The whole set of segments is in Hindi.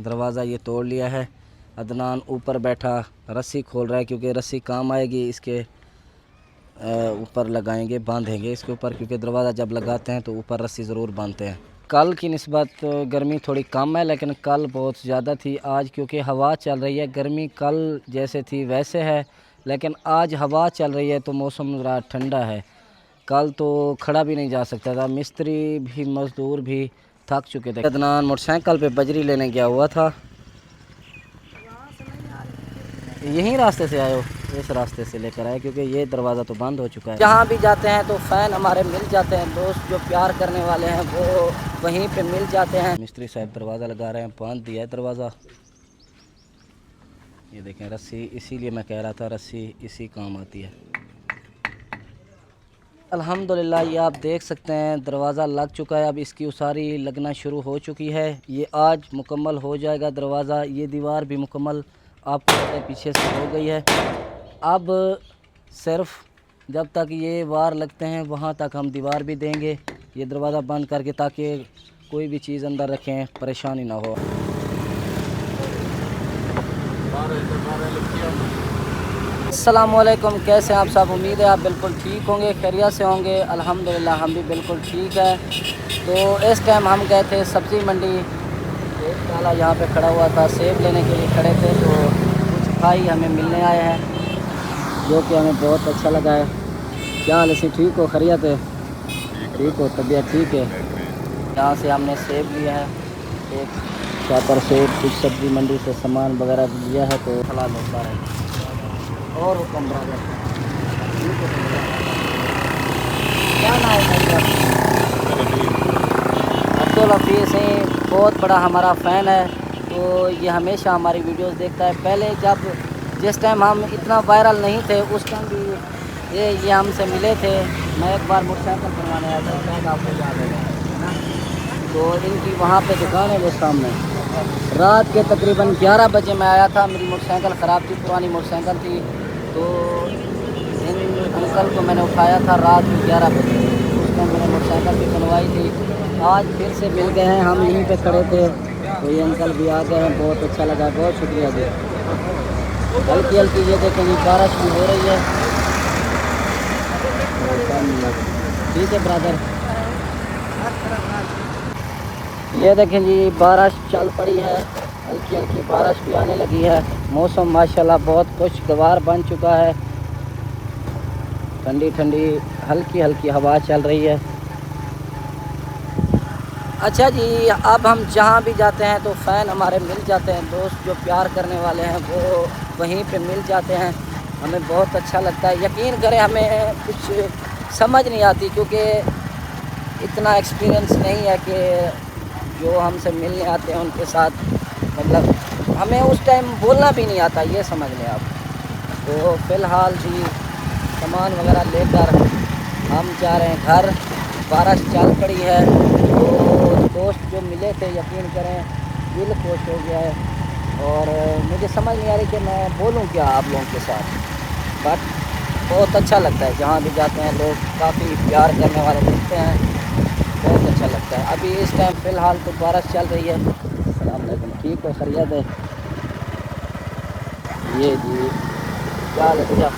दरवाज़ा ये तोड़ लिया है। अदनान ऊपर बैठा रस्सी खोल रहा है क्योंकि रस्सी काम आएगी, इसके ऊपर लगाएंगे, बांधेंगे इसके ऊपर, क्योंकि दरवाज़ा जब लगाते हैं तो ऊपर रस्सी ज़रूर बांधते हैं। कल की निस्बत गर्मी थोड़ी कम है, लेकिन कल बहुत ज़्यादा थी। आज क्योंकि हवा चल रही है, गर्मी कल जैसे थी वैसे है, लेकिन आज हवा चल रही है तो मौसम ज़रा ठंडा है। कल तो खड़ा भी नहीं जा सकता था, मिस्त्री भी मज़दूर भी थक चुके थे। अदनान मोटरसाइकिल पे बजरी लेने गया हुआ था। यहीं रास्ते से आए हो? इस रास्ते से लेकर आए क्योंकि ये दरवाज़ा तो बंद हो चुका है। जहाँ भी जाते हैं तो फ़ैन हमारे मिल जाते हैं, दोस्त जो प्यार करने वाले हैं वो वहीं पे मिल जाते हैं। मिस्त्री साहब दरवाज़ा लगा रहे हैं, बांध दिया है दरवाज़ा। ये देखें रस्सी, इसीलिए मैं कह रहा था रस्सी इसी काम आती है। अल्हम्दुलिल्लाह ये आप देख सकते हैं दरवाज़ा लग चुका है। अब इसकी उसारी लगना शुरू हो चुकी है। ये आज मुकम्मल हो जाएगा दरवाज़ा। ये दीवार भी मुकम्मल आपको पता है पीछे से हो गई है। अब सिर्फ जब तक ये वार लगते हैं वहाँ तक हम दीवार भी देंगे, ये दरवाज़ा बंद करके, ताकि कोई भी चीज़ अंदर रखें परेशानी ना हो। अस्सलामुअलैकुम, कैसे हैं आप सब? उम्मीद है आप बिल्कुल ठीक होंगे, खैरियत से होंगे। अल्हम्दुलिल्लाह हम भी बिल्कुल ठीक है। तो इस टाइम हम गए थे सब्ज़ी मंडी। एक काला यहाँ पे खड़ा हुआ था, सेब लेने के लिए खड़े थे, तो कुछ भाई हमें मिलने आए हैं जो कि हमें बहुत अच्छा लगा है। क्या हाल है? ठीक हो? खैरियत है? ठीक हो? तबीयत ठीक है? यहाँ से हमने सेब लिया है, एक चापर सेब, कुछ सब्ज़ी मंडी से सामान वगैरह लिया है, तो हलाल होता है। और हुक्म बराबर क्या नाम है? अब्दुल हफीज़ हैं, बहुत बड़ा हमारा फ़ैन है। तो ये हमेशा हमारी वीडियोस देखता है। पहले जब जिस टाइम हम इतना वायरल नहीं थे उस टाइम भी ये हमसे मिले थे। मैं एक बार मोटरसाइकिल बनवाने आया था, शायद आपको याद है। तो इनकी वहाँ पे दुकान है वो सामने। रात के तकरीबन 11 बजे मैं आया था, मेरी मोटरसाइकिल ख़राब थी, पुरानी मोटरसाइकिल थी। तो इन अंकल को मैंने उठाया था रात में 11 बजे, उस टाइम मैंने मोटरसाइकिल भी बनवाई थी। आज फिर से मिल गए हैं, हम यहीं पे खड़े थे तो ये अंकल भी आ गए हैं। बहुत अच्छा लगा, बहुत शुक्रिया जी। हल्की हल्की ये देखें जी बारिश भी हो रही है। ठीक है ब्रदर, ये देखें जी बारिश चल पड़ी है, हल्की हल्की बारिश भी आने लगी है। मौसम माशाल्लाह बहुत खुशगवार बन चुका है, ठंडी ठंडी हल्की हल्की हवा चल रही है। अच्छा जी, अब हम जहाँ भी जाते हैं तो फ़ैन हमारे मिल जाते हैं, दोस्त जो प्यार करने वाले हैं वो वहीं पे मिल जाते हैं। हमें बहुत अच्छा लगता है। यकीन करें हमें कुछ समझ नहीं आती, क्योंकि इतना एक्सपीरियंस नहीं है कि जो हमसे मिलने आते हैं उनके साथ, मतलब हमें उस टाइम बोलना भी नहीं आता, ये समझ लें आप। तो फ़िलहाल जी सामान वगैरह लेकर हम जा रहे हैं घर। बारिश चल पड़ी है तो दोस्त जो मिले थे, यकीन करें दिल खुश हो गया है। और मुझे समझ नहीं आ रही कि मैं बोलूं क्या आप लोगों के साथ, बट बहुत अच्छा लगता है। जहाँ भी जाते हैं लोग काफ़ी प्यार करने वाले मिलते हैं, बहुत अच्छा लगता है। अभी इस टाइम फ़िलहाल तो बारिश चल रही है। अस्सलाम वालेकुम, ठीक हो? खैरियत है? ये जी क्या लगता,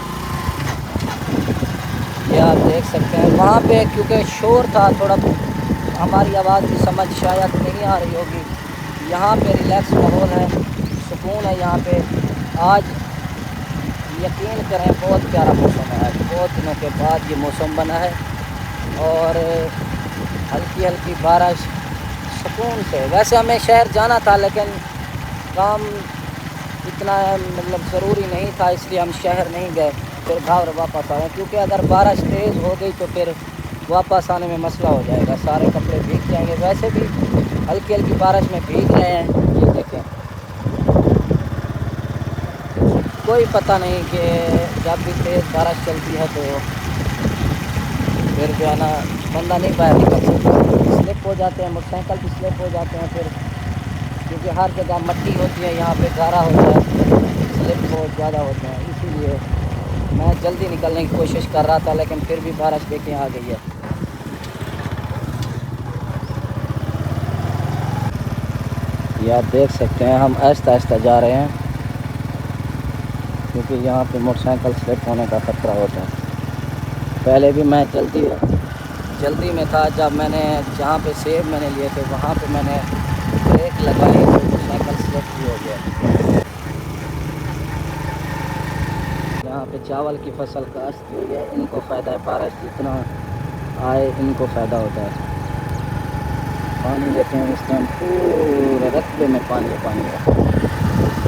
ये आप देख सकते हैं वहाँ पे, क्योंकि शोर था थोड़ा, हमारी आवाज़ की समझ शायद नहीं आ रही होगी। यहाँ पे रिलैक्स माहौल है, सुकून है यहाँ पे। आज यकीन करें बहुत प्यारा मौसम है, आज बहुत दिनों के बाद ये मौसम बना है। और हल्की हल्की बारिश, सुकून से। वैसे हमें शहर जाना था लेकिन काम इतना मतलब ज़रूरी नहीं था, इसलिए हम शहर नहीं गए, फिर घर वापस आ गए। क्योंकि अगर बारिश तेज़ हो गई तो फिर वापस आने में मसला हो जाएगा, सारे कपड़े भीग जाएंगे। वैसे भी हल्की हल्की बारिश में भीग रहे हैं, ये देखें। कोई पता नहीं कि जब भी तेज़ बारिश चलती है तो फिर जो है ना बंदा नहीं बाहर निकल सकता, स्लिप हो जाते हैं, मोटरसाइकिल भी स्लिप हो जाते हैं फिर, क्योंकि हर जगह मट्टी होती है, यहाँ पे गारा होता है, स्लिप बहुत ज़्यादा होते हैं। इसीलिए मैं जल्दी निकलने की कोशिश कर रहा था, लेकिन फिर भी बारिश देखें आ गई है। ये आप देख सकते हैं, हम आहिस्ता आहिस्ता जा रहे हैं क्योंकि यहाँ पे मोटरसाइकिल स्लिप होने का खतरा होता है। पहले भी मैं जल्दी में था, जब मैंने जहाँ पे सेब मैंने लिए थे वहाँ पे मैंने ब्रेक लगाई तो मोटरसाइकिल स्लिप भी हो गया। यहाँ पे चावल की फसल काश्त हुई है, इनको फ़ायदा है, बारिश जितना आए इनको फ़ायदा होता है। पानी लेते हैं इस टाइम, पूरे रकबे में पानी है।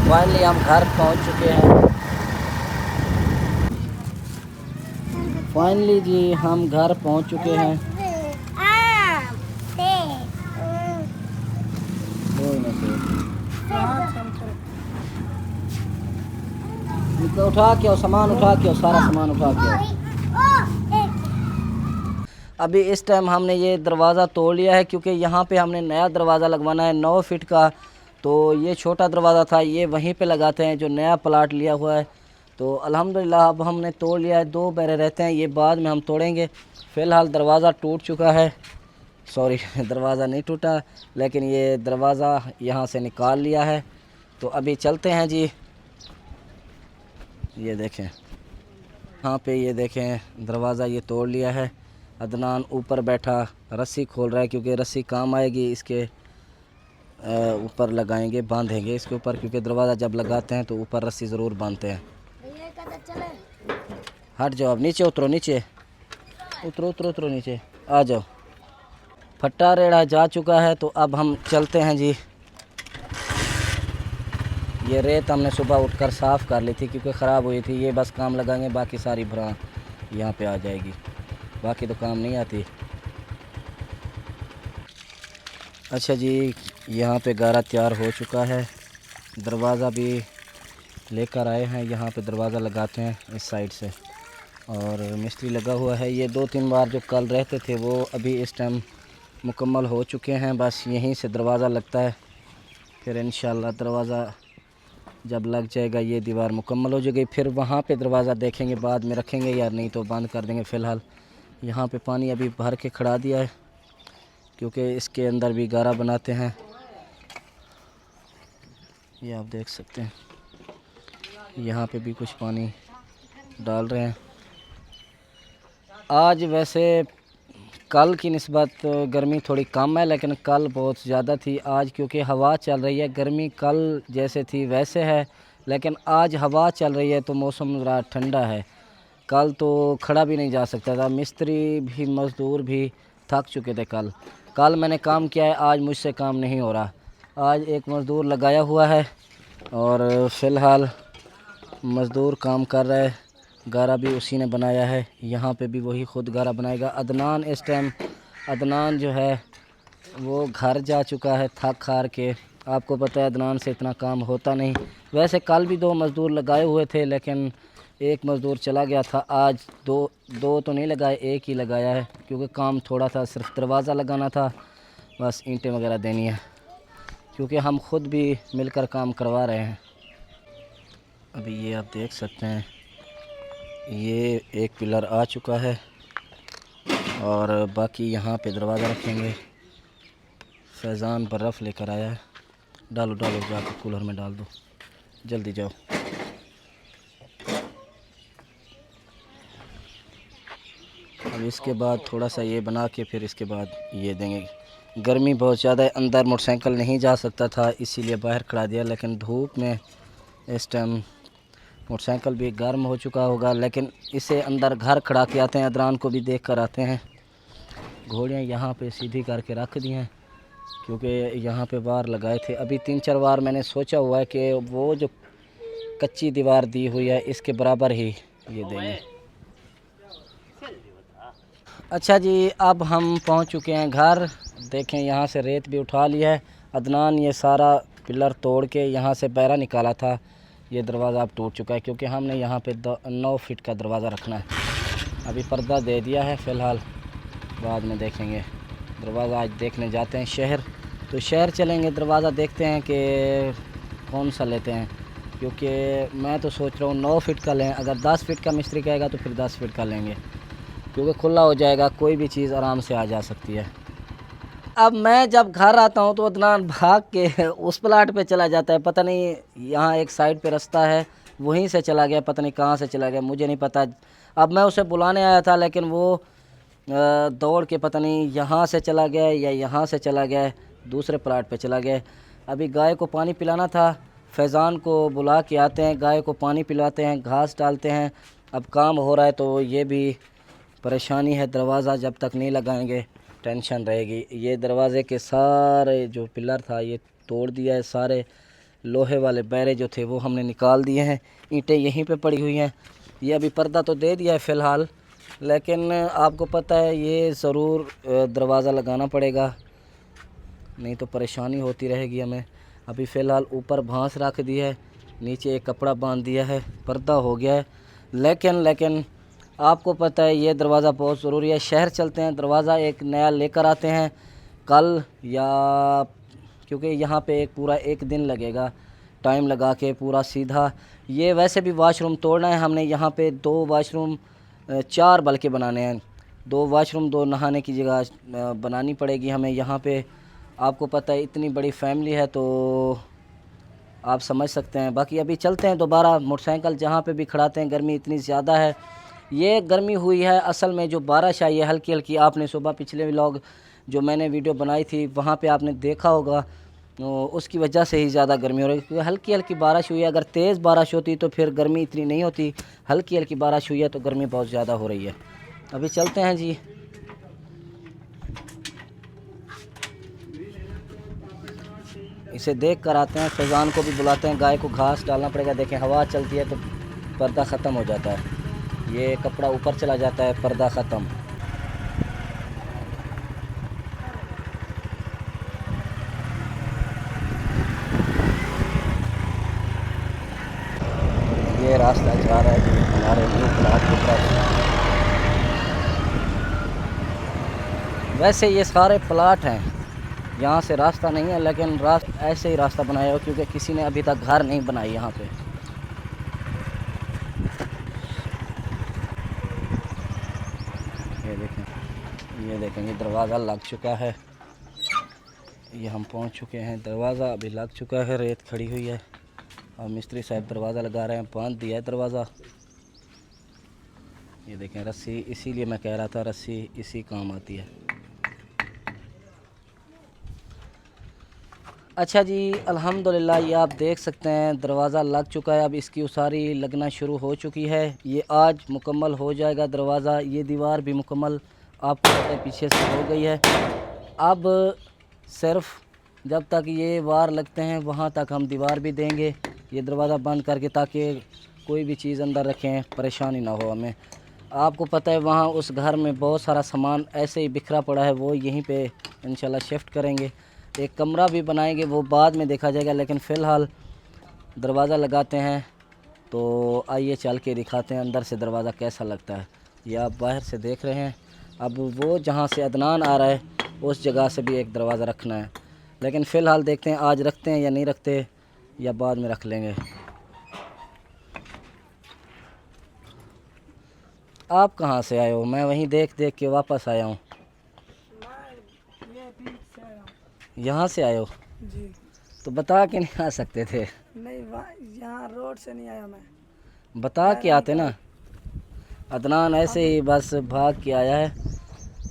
फाइनली हम घर पहुँच चुके हैं। फाइनली जी हम घर पहुँच चुके हैं। उठा के सामान उठा के सारा सामान उठा के अभी इस टाइम हमने ये दरवाज़ा तोड़ लिया है क्योंकि यहाँ पे हमने नया दरवाज़ा लगवाना है 9 फीट का। तो ये छोटा दरवाज़ा था, ये वहीं पे लगाते हैं जो नया प्लाट लिया हुआ है। तो अल्हम्दुलिल्लाह अब हमने तोड़ लिया है। 2 बैरे रहते हैं, ये बाद में हम तोड़ेंगे। फ़िलहाल दरवाज़ा टूट चुका है, सॉरी दरवाज़ा नहीं टूटा, लेकिन ये दरवाज़ा यहाँ से निकाल लिया है। तो अभी चलते हैं जी। ये देखें यहाँ पे, ये देखें दरवाज़ा ये तोड़ लिया है। अदनान ऊपर बैठा रस्सी खोल रहा है क्योंकि रस्सी काम आएगी, इसके ऊपर लगाएंगे, बांधेंगे इसके ऊपर, क्योंकि दरवाज़ा जब लगाते हैं तो ऊपर रस्सी ज़रूर बांधते हैं। हट जाओ, अब नीचे उतरो, नीचे उतरो नीचे आ जाओ। फट्टा रेड़ा जा चुका है, तो अब हम चलते हैं जी। ये रेत हमने सुबह उठकर साफ़ कर ली थी क्योंकि ख़राब हुई थी। ये बस काम लगाएंगे, बाकी सारी भरा यहाँ पे आ जाएगी, बाकी तो काम नहीं आती। अच्छा जी, यहाँ पे गारा तैयार हो चुका है। दरवाज़ा भी लेकर आए हैं, यहाँ पे दरवाज़ा लगाते हैं इस साइड से, और मिस्त्री लगा हुआ है। ये 2-3 बार जो कल रहते थे वो अभी इस टाइम मुकम्मल हो चुके हैं। बस यहीं से दरवाज़ा लगता है, फिर इंशाल्लाह दरवाज़ा जब लग जाएगा, ये दीवार मुकम्मल हो जाएगी, फिर वहाँ पे दरवाज़ा देखेंगे, बाद में रखेंगे या नहीं तो बंद कर देंगे। फ़िलहाल यहाँ पे पानी अभी भर के खड़ा दिया है क्योंकि इसके अंदर भी गारा बनाते हैं। ये आप देख सकते हैं, यहाँ पे भी कुछ पानी डाल रहे हैं। आज वैसे कल की निस्बत गर्मी थोड़ी कम है, लेकिन कल बहुत ज़्यादा थी। आज क्योंकि हवा चल रही है, गर्मी कल जैसे थी वैसे है, लेकिन आज हवा चल रही है तो मौसम ज़रा ठंडा है। कल तो खड़ा भी नहीं जा सकता था, मिस्त्री भी मज़दूर भी थक चुके थे। कल मैंने काम किया है, आज मुझसे काम नहीं हो रहा। आज एक मज़दूर लगाया हुआ है और फ़िलहाल मज़दूर काम कर रहा है। गारा भी उसी ने बनाया है, यहाँ पे भी वही ख़ुद गारा बनाएगा। अदनान इस टाइम, अदनान जो है वो घर जा चुका है थक हार के। आपको पता है अदनान से इतना काम होता नहीं। वैसे कल भी 2 मज़दूर लगाए हुए थे, लेकिन एक मज़दूर चला गया था। आज दो तो नहीं लगाए, एक ही लगाया है क्योंकि काम थोड़ा था, सिर्फ दरवाज़ा लगाना था, बस ईंटें वगैरह देनी है, क्योंकि हम ख़ुद भी मिलकर काम करवा रहे हैं। अभी ये आप देख सकते हैं, ये एक पिलर आ चुका है और बाकी यहाँ पे दरवाज़ा रखेंगे। फैज़ान बर्फ़ लेकर आया है, डालो जाकर कूलर में डाल दो, जल्दी जाओ। अब इसके बाद थोड़ा सा ये बना के फिर इसके बाद ये देंगे। गर्मी बहुत ज़्यादा है, अंदर मोटरसाइकिल नहीं जा सकता था, इसीलिए बाहर खड़ा दिया, लेकिन धूप में इस टाइम मोटरसाइकिल भी गर्म हो चुका होगा। लेकिन इसे अंदर घर खड़ा के आते हैं, अदनान को भी देख कर आते हैं। घोड़ियाँ यहाँ पे सीधी करके रख दी हैं क्योंकि यहाँ पे बार लगाए थे। अभी 3-4 बार मैंने सोचा हुआ है कि वो जो कच्ची दीवार दी हुई है इसके बराबर ही ये देंगे। अच्छा जी, अब हम पहुँच चुके हैं घर। देखें यहाँ से रेत भी उठा ली है। अदनान ये सारा पिलर तोड़ के यहाँ से बैरा निकाला था। ये दरवाज़ा अब टूट चुका है क्योंकि हमने यहाँ पे 9 फीट का दरवाज़ा रखना है। अभी पर्दा दे दिया है, फ़िलहाल बाद में देखेंगे। दरवाज़ा आज देखने जाते हैं शहर, तो शहर चलेंगे, दरवाज़ा देखते हैं कि कौन सा लेते हैं, क्योंकि मैं तो सोच रहा हूँ 9 फीट का लें। अगर 10 फीट का मिस्त्री कहेगा तो फिर 10 फीट का लेंगे, क्योंकि खुला हो जाएगा, कोई भी चीज़ आराम से आ जा सकती है। अब मैं जब घर आता हूँ तो अदनान भाग के उस प्लाट पे चला जाता है। पता नहीं यहाँ एक साइड पे रास्ता है, वहीं से चला गया, पता नहीं कहाँ से चला गया, मुझे नहीं पता। अब मैं उसे बुलाने आया था लेकिन वो दौड़ के पता नहीं यहाँ से चला गया या यहाँ से चला गया, दूसरे प्लाट पे चला गया। अभी गाय को पानी पिलाना था, फैज़ान को बुला के आते हैं, गाय को पानी पिलाते हैं, घास डालते हैं। अब काम हो रहा है तो ये भी परेशानी है, दरवाज़ा जब तक नहीं लगाएंगे टेंशन रहेगी। ये दरवाज़े के सारे जो पिलर था ये तोड़ दिया है, सारे लोहे वाले बैरे जो थे वो हमने निकाल दिए हैं, ईंटें यहीं पे पड़ी हुई हैं। ये अभी पर्दा तो दे दिया है फ़िलहाल, लेकिन आपको पता है ये ज़रूर दरवाज़ा लगाना पड़ेगा, नहीं तो परेशानी होती रहेगी हमें। अभी फ़िलहाल ऊपर भांस रख दी है, नीचे एक कपड़ा बांध दिया है, पर्दा हो गया है। लेकिन आपको पता है ये दरवाज़ा बहुत ज़रूरी है। शहर चलते हैं, दरवाज़ा एक नया लेकर आते हैं कल, या क्योंकि यहाँ पे पूरा एक दिन लगेगा टाइम लगा के पूरा सीधा। ये वैसे भी वाशरूम तोड़ना है हमने, यहाँ पे 2 वाशरूम 4 बल्कि बनाने हैं, 2 वाशरूम 2 नहाने की जगह बनानी पड़ेगी हमें यहाँ पे। आपको पता है इतनी बड़ी फैमिली है तो आप समझ सकते हैं। बाकी अभी चलते हैं दोबारा, मोटरसाइकिल जहाँ पे भी खड़ाते हैं, गर्मी इतनी ज़्यादा है। ये गर्मी हुई है असल में जो बारिश आई है हल्की हल्की, आपने सुबह पिछले व्लॉग जो मैंने वीडियो बनाई थी वहाँ पे आपने देखा होगा, तो उसकी वजह से ही ज़्यादा गर्मी हो रही है, क्योंकि हल्की हल्की बारिश हुई है। अगर तेज़ बारिश होती तो फिर गर्मी इतनी नहीं होती, हल्की हल्की बारिश हुई है तो गर्मी बहुत ज़्यादा हो रही है। अभी चलते हैं जी, इसे देख कर आते हैं, फैज़ान को भी बुलाते हैं, गाय को घास डालना पड़ेगा। देखें हवा चलती है तो पर्दा ख़त्म हो जाता है, ये कपड़ा ऊपर चला जाता है, पर्दा ख़त्म। ये रास्ता जा रहा है हमारे न्यू प्लाट की तरफ। वैसे ये सारे प्लाट हैं, यहाँ से रास्ता नहीं है, लेकिन ऐसे ही रास्ता बनाया हो क्योंकि किसी ने अभी तक घर नहीं बनाई यहाँ पे। ये देखें ये दरवाज़ा लग चुका है, ये हम पहुँच चुके हैं, दरवाज़ा अभी लग चुका है, रेत खड़ी हुई है और मिस्त्री साहब दरवाज़ा लगा रहे हैं, बांध दिया है दरवाज़ा। ये देखें रस्सी, इसीलिए मैं कह रहा था रस्सी इसी काम आती है। अच्छा जी, अल्हम्दुलिल्लाह ये आप देख सकते हैं दरवाज़ा लग चुका है, अब इसकी उसारी लगना शुरू हो चुकी है। ये आज मुकम्मल हो जाएगा दरवाज़ा। ये दीवार भी मुकम्मल आपको पता है पीछे से हो गई है। अब सिर्फ जब तक ये वार लगते हैं वहाँ तक हम दीवार भी देंगे, ये दरवाज़ा बंद करके, ताकि कोई भी चीज़ अंदर रखें परेशानी ना हो हमें। आपको पता है वहाँ उस घर में बहुत सारा सामान ऐसे ही बिखरा पड़ा है, वो यहीं पे इंशाल्लाह शिफ्ट करेंगे। एक कमरा भी बनाएंगे, वो बाद में देखा जाएगा, लेकिन फ़िलहाल दरवाज़ा लगाते हैं। तो आइए चल के दिखाते हैं अंदर से दरवाज़ा कैसा लगता है। ये आप बाहर से देख रहे हैं। अब वो जहाँ से अदनान आ रहा है उस जगह से भी एक दरवाज़ा रखना है, लेकिन फ़िलहाल देखते हैं आज रखते हैं या नहीं रखते, या बाद में रख लेंगे। आप कहाँ से आए हो? मैं वहीं देख देख के वापस आया हूँ। यहाँ से आए हो जी? तो बता के नहीं आ सकते थे? नहीं, यहाँ रोड से नहीं आया मैं, बता के आते ना। अदनान ऐसे ही बस भाग के आया है,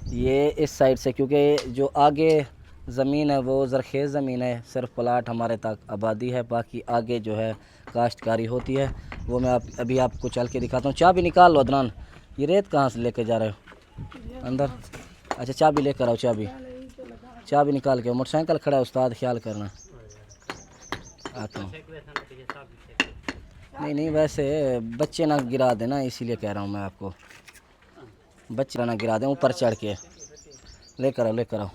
ये इस साइड से, क्योंकि जो आगे ज़मीन है वो ज़रखेज़ ज़मीन है, सिर्फ प्लाट हमारे तक आबादी है, बाकी आगे जो है काश्तकारी होती है। वो मैं अभी आपको चल के दिखाता हूँ। चाबी निकाल लो अदनान। ये रेत कहाँ से लेके जा रहे हो अंदर? अच्छा चाबी लेकर आओ, चाबी निकाल के। मोटरसाइकिल खड़ा है उस्ताद, ख्याल करना। आता हूँ। नहीं वैसे बच्चे ना गिरा देना, इसीलिए कह रहा हूँ मैं आपको, बच्चे ना गिरा दें ऊपर चढ़ के। लेकर आओ।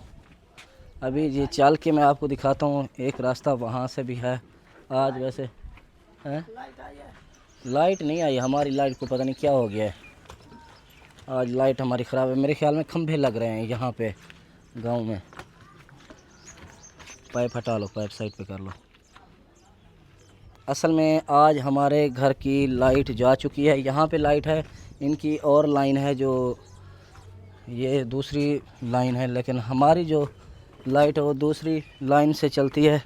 अभी ये चल के मैं आपको दिखाता हूँ। एक रास्ता वहाँ से भी है। आज वैसे है लाइट नहीं आई, हमारी लाइट को पता नहीं क्या हो गया है, आज लाइट हमारी ख़राब है। मेरे ख्याल में खंभे लग रहे हैं यहाँ पे गांव में। पाइप हटा लो, पाइप साइड पे कर लो। असल में आज हमारे घर की लाइट जा चुकी है। यहाँ पे लाइट है, इनकी और लाइन है जो ये दूसरी लाइन है, लेकिन हमारी जो लाइट वो दूसरी लाइन से चलती है,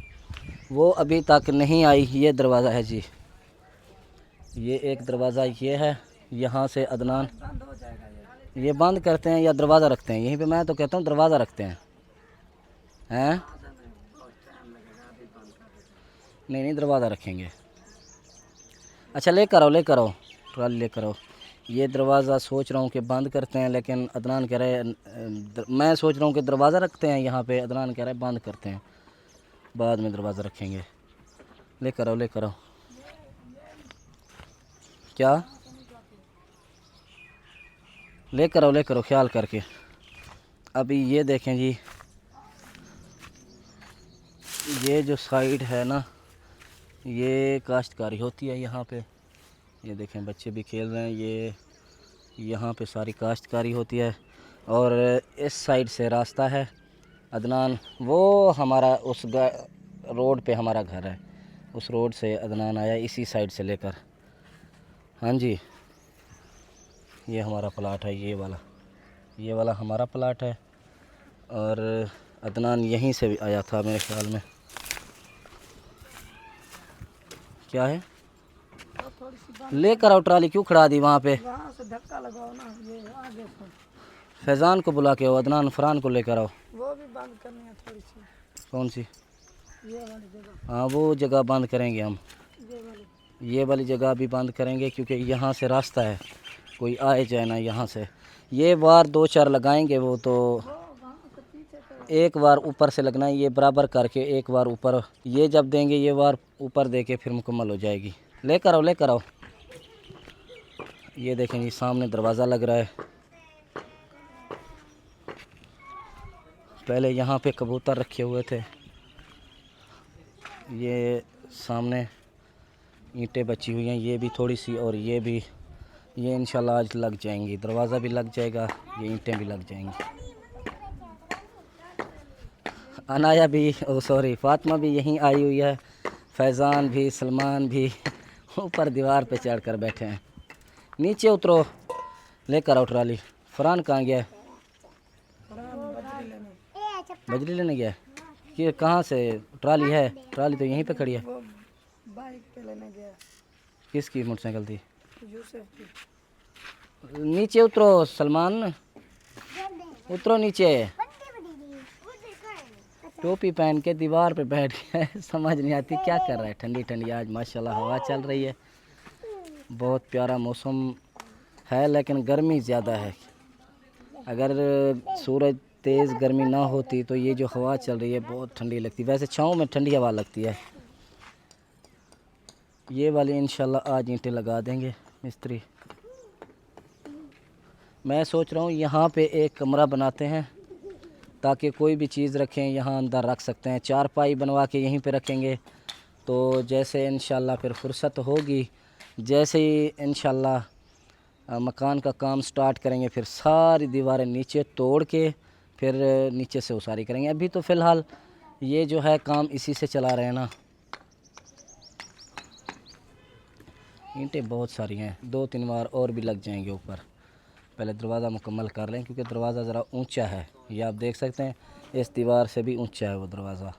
वो अभी तक नहीं आई। ये दरवाज़ा है जी, ये एक दरवाज़ा ये है, यहाँ से अदनान बंद हो जाएगा ये। ये बंद करते हैं या दरवाज़ा रखते हैं यहीं पे? मैं तो कहता हूँ दरवाज़ा रखते हैं। हैं? बहुत टाइम लगेगा, अभी बंद कर देगा। नहीं नहीं, दरवाज़ा रखेंगे। अच्छा लेकर आओ ट्राली लेकर आओ। ये दरवाज़ा सोच रहा हूँ कि बंद करते हैं, लेकिन अदनान कह रहे हैं मैं सोच रहा हूँ कि दरवाज़ा रखते हैं यहाँ पे, अदनान कह रहे हैं बंद करते हैं, बाद में दरवाज़ा रखेंगे। लेकर आओ। क्या? लेकर आओ ख्याल करके। अभी ये देखें जी, ये जो साइड है ना, ये काश्तकारी होती है यहाँ पे। ये देखें बच्चे भी खेल रहे हैं, ये यहाँ पे सारी काश्तकारी होती है। और इस साइड से रास्ता है अदनान, वो हमारा उस रोड पे हमारा घर है, उस रोड से अदनान आया इसी साइड से लेकर। हाँ जी, ये हमारा प्लाट है, ये वाला हमारा प्लाट है। और अदनान यहीं से भी आया था मेरे ख्याल में। क्या है? वो थोड़ी सी बंद, लेकर आओ ट्राली, क्यों खड़ा दी वहाँ पे? वहाँ से धक्का लगाओ ना, ये आगे से। फैज़ान को बुला के आओ, अदनान फरहान को लेकर आओ। वो भी बंद करनी है थोड़ी सी, कौन सी? ये वाली जगह, हाँ वो जगह बंद करेंगे हम, ये वाली। ये वाली जगह भी बंद करेंगे, क्योंकि यहाँ से रास्ता है, कोई आए जाए ना यहाँ से। ये बार 2-4 लगाएंगे वो तो, वो वहाँ से पीछे तो एक बार ऊपर से लगना है, ये बराबर करके एक बार ऊपर, ये जब देंगे ये बार ऊपर दे के फिर मुकम्मल हो जाएगी। लेकर आओ। ये देखें जी, सामने दरवाज़ा लग रहा है। पहले यहाँ पे कबूतर रखे हुए थे, ये सामने ईंटें बची हुई हैं, ये भी थोड़ी सी, और ये भी, ये इंशाल्लाह आज लग जाएंगी, दरवाज़ा भी लग जाएगा, ये ईंटें भी लग जाएंगी। अनाया भी, ओ सॉरी फातिमा भी यहीं आई हुई है, फैज़ान भी, सलमान भी ऊपर दीवार पे चढ़ कर बैठे हैं। नीचे उतरो, लेकर आओ ट्राली। फरहान कहाँ गया है? बजरी लेने, बजरी लेने गया है? कि कहाँ से ट्राली है? ट्राली तो यहीं पे खड़ी है। वो बाइक पे लेने गया, किसकी मोटरसाइकिल थी? यूसुफ की। नीचे उतरो सलमान, उतरो नीचे। टोपी पहन के दीवार पे बैठ गया है, समझ नहीं आती क्या कर रहा है। ठंडी ठंडी आज माशाल्लाह हवा चल रही है, बहुत प्यारा मौसम है, लेकिन गर्मी ज़्यादा है। अगर सूरज तेज़ गर्मी ना होती तो ये जो हवा चल रही है बहुत ठंडी लगती। वैसे छाँव में ठंडी हवा लगती है। ये वाली इंशाल्लाह आज ईंटें लगा देंगे मिस्त्री। मैं सोच रहा हूँ यहाँ पे एक कमरा बनाते हैं, ताकि कोई भी चीज़ रखें यहाँ अंदर रख सकते हैं। चारपाई बनवा के यहीं पे रखेंगे, तो जैसे इंशाल्लाह फिर फुर्सत होगी, जैसे ही इंशाल्लाह मकान का काम स्टार्ट करेंगे, फिर सारी दीवारें नीचे तोड़ के फिर नीचे से उसारी करेंगे। अभी तो फ़िलहाल ये जो है काम इसी से चला रहे हैं ना। ईंटें बहुत सारी हैं, 2-3 बार और भी लग जाएंगे ऊपर। पहले दरवाज़ा मुकम्मल कर लें, क्योंकि दरवाज़ा ज़रा ऊंचा है, ये आप देख सकते हैं, इस दीवार से भी ऊंचा है वो दरवाज़ा।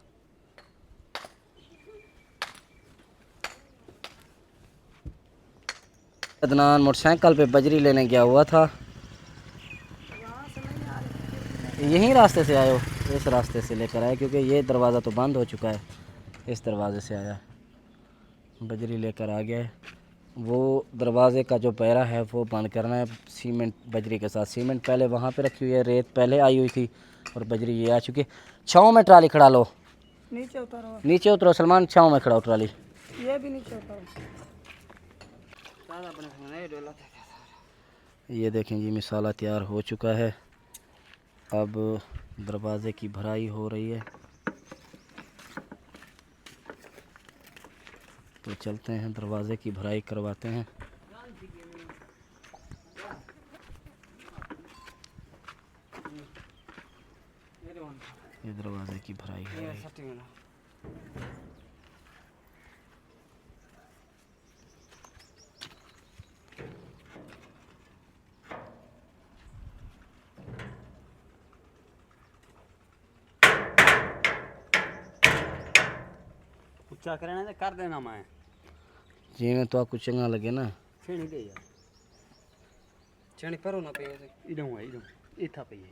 अदनान मोटरसाइकिल पे बजरी लेने गया हुआ था, वहाँ से नहीं आ रही, यहीं रास्ते से आए हो? इस रास्ते से लेकर आए, क्योंकि ये दरवाज़ा तो बंद हो चुका है, इस दरवाज़े से आया, बजरी लेकर आ गया है। वो दरवाज़े का जो पैरा है वो बंद करना है सीमेंट बजरी के साथ। सीमेंट पहले वहाँ पे रखी हुई है, रेत पहले आई हुई थी, और बजरी ये आ चुकी है। छाँव में ट्राली खड़ा लो, नीचे उतारो, नीचे उतरो सलमान, छाँव में खड़ा हो ट्राली। ये भी नीचे उतारो। ये देखें जी, मिसाला तैयार हो चुका है, अब दरवाज़े की भराई हो रही है। तो चलते हैं दरवाज़े की भराई करवाते हैं। ये दरवाज़े की भराई हो रही है। ਉੱਚਾ ਕਰਨਾ ਤੇ ਕਰ ਦੇਣਾ ਮੈਂ जिमें तो आपको चंगा लगे ना। ਛੇਣੀ ਦੇ ਯਾਰ ਛੇਣੀ ਪਰੋਂ ਨਾ ਪਏ ਤੇ ਇਦੋਂ ਇੱਥਾ ਪਈ ਹੈ